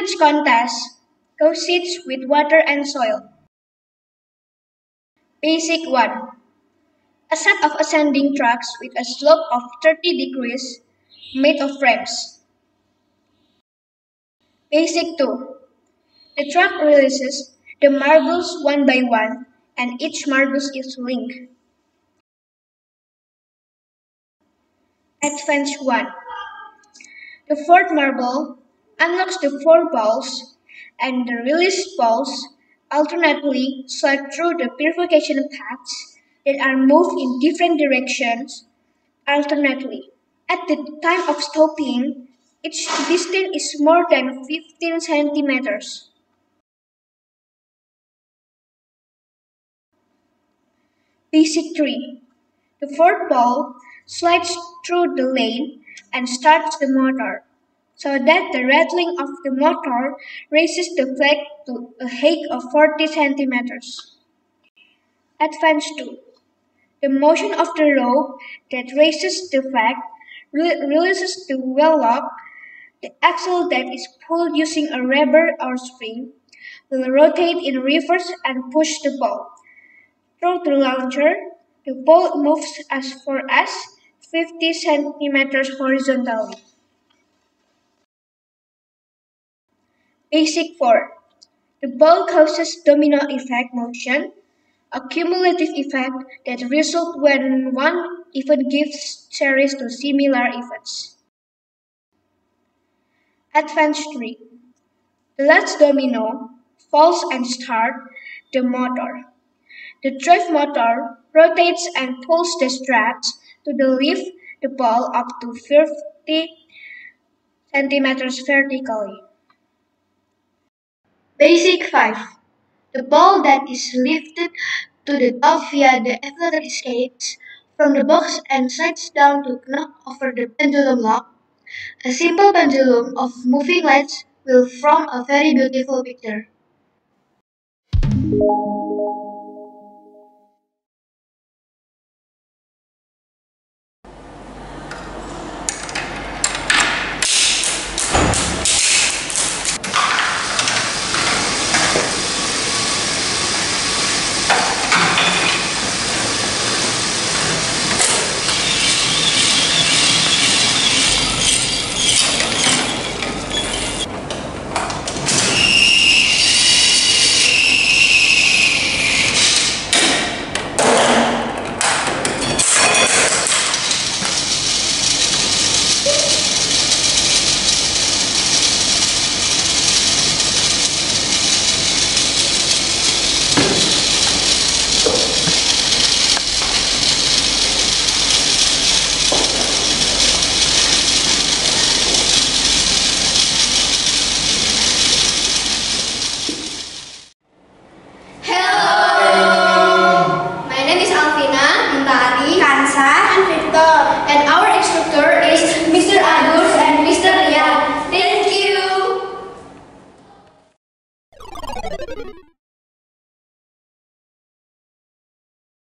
which contains seeds with water and soil. Basic 1. A set of ascending tracks with a slope of 30 degrees made of frames. Basic 2. The track releases the marbles one by one and each marble is linked. Advanced 1. The fourth marble unlocks the 4 balls and the released balls alternately slide through the bifurcation paths that are moved in different directions alternately. At the time of stopping, each distance is more than 15 centimeters. Basic 3. The fourth ball slides through the lane and starts the motor, so that the rattling of the motor raises the flag to a height of 40 centimeters. Advance 2. The motion of the rope that raises the flag releases the wheel lock. The axle that is pulled using a rubber or spring will rotate in reverse and push the ball. Through the launcher, the ball moves as far as 50 centimeters horizontally. Basic 4. The ball causes domino effect motion, a cumulative effect that results when one event gives series to similar events. Advance 3. The last domino falls and starts the motor. The drive motor rotates and pulls the straps to lift the ball up to 50 centimeters vertically. Basic 5. The ball that is lifted to the top via the athletic escapes from the box and slides down to knock over the pendulum lock. A simple pendulum of moving lights will form a very beautiful picture.